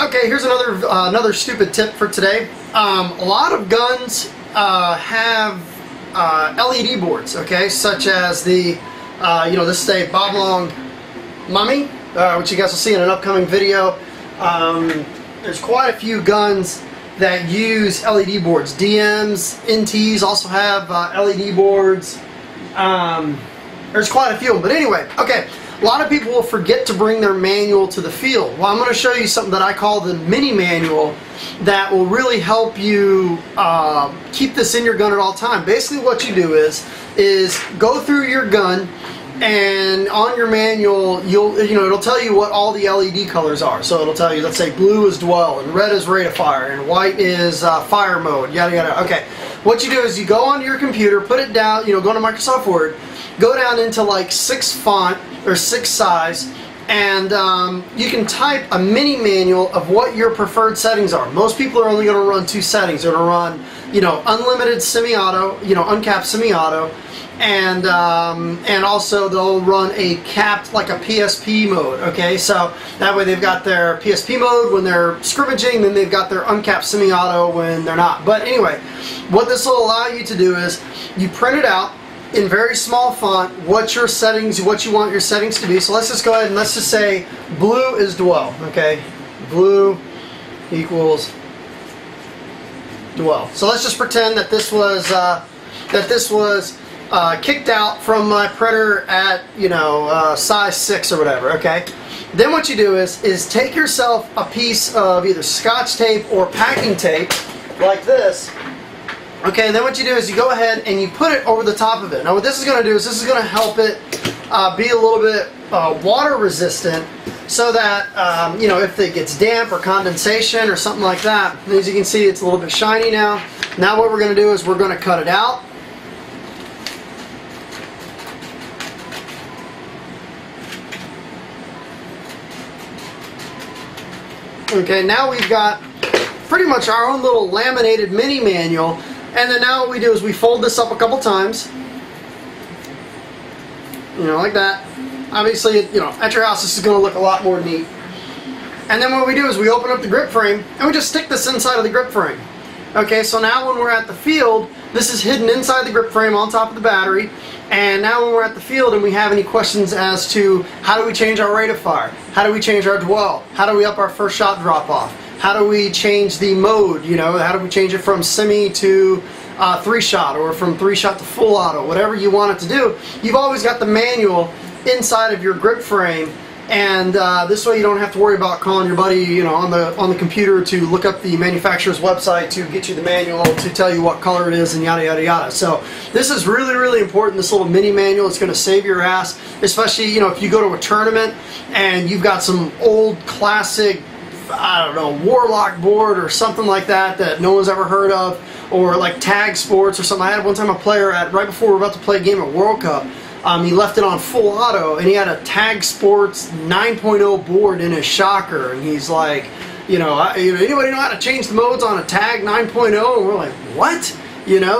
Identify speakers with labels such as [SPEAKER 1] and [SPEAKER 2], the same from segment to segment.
[SPEAKER 1] Okay, here's another stupid tip for today. A lot of guns have LED boards, okay, such as the, this is a Bob Long Mummy, which you guys will see in an upcoming video. There's quite a few guns that use LED boards. DMs, NTs also have LED boards. There's quite a few of them, but anyway, okay. A lot of people will forget to bring their manual to the field. Well, I'm going to show you something that I call the mini manual that will really help you keep this in your gun at all time. Basically what you do is go through your gun, and on your manual it'll tell you what all the LED colors are. So it'll tell you, let's say blue is dwell, and red is rate of fire, and white is fire mode, yada yada. Okay, what you do is you go onto your computer, put it down, go to Microsoft Word, go down into like 6 font or 6 size, and you can type a mini manual of what your preferred settings are. Most people are only going to run 2 settings. They're going to run, unlimited semi-auto, uncapped semi-auto, and also they'll run a capped, like a PSP mode. Okay, so that way they've got their PSP mode when they're scrimmaging, then they've got their uncapped semi-auto when they're not. But anyway, what this will allow you to do is you print it out in very small font what your settings, what you want your settings to be. So let's just go ahead and let's just say blue is dwell. Okay, blue equals dwell. So let's just pretend that this was kicked out from my printer at size 6 or whatever. Okay, then what you do is take yourself a piece of either Scotch tape or packing tape like this. Okay, and then what you do is you go ahead and you put it over the top of it. Now what this is going to do is this is going to help it be a little bit water resistant, so that if it gets damp or condensation or something like that. And as you can see, it's a little bit shiny now. Now what we're going to do is we're going to cut it out. Okay, now we've got pretty much our own little laminated mini manual. And then now what we do is we fold this up a couple times, like that. Obviously, at your house this is going to look a lot more neat. And then what we do is we open up the grip frame and we just stick this inside of the grip frame. Okay, so now when we're at the field, this is hidden inside the grip frame on top of the battery. And now when we're at the field and we have any questions as to how do we change our rate of fire, how do we change our dwell, how do we up our first shot drop off, how do we change the mode, how do we change it from semi to 3-shot, or from 3-shot to full auto, whatever you want it to do, you've always got the manual inside of your grip frame. And this way you don't have to worry about calling your buddy on the computer to look up the manufacturer's website to get you the manual to tell you what color it is and yada yada yada. So this is really, really important, this little mini manual. It's going to save your ass, especially if you go to a tournament and you've got some old classic, I don't know, Warlock board or something like that no one's ever heard of, or like Tag Sports or something. I had one time a player right before we were about to play a game at World Cup. He left it on full auto, and he had a Tag Sports 9.0 board in his shocker, and he's like, anybody know how to change the modes on a Tag 9.0? And we're like, what?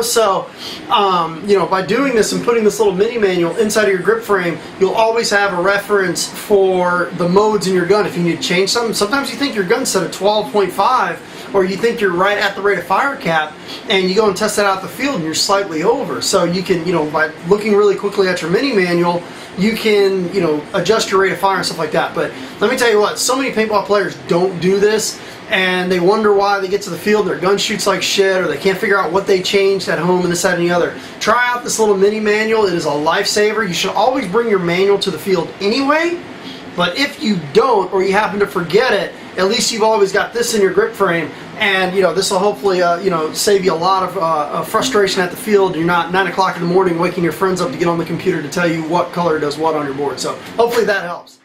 [SPEAKER 1] So by doing this and putting this little mini manual inside of your grip frame, you'll always have a reference for the modes in your gun if you need to change something. Sometimes you think your gun's set at 12.5, or you think you're right at the rate of fire cap, and you go and test that out in the field and you're slightly over. So you can, by looking really quickly at your mini manual, you can, adjust your rate of fire and stuff like that. But let me tell you what, so many paintball players don't do this, and they wonder why they get to the field and their gun shoots like shit, or they can't figure out what they changed at home and this, that, and the other. Try out this little mini manual. It is a lifesaver. You should always bring your manual to the field anyway, but if you don't, or you happen to forget it, at least you've always got this in your grip frame, and this will hopefully save you a lot of frustration at the field. You're not 9 o'clock in the morning waking your friends up to get on the computer to tell you what color does what on your board. So hopefully that helps.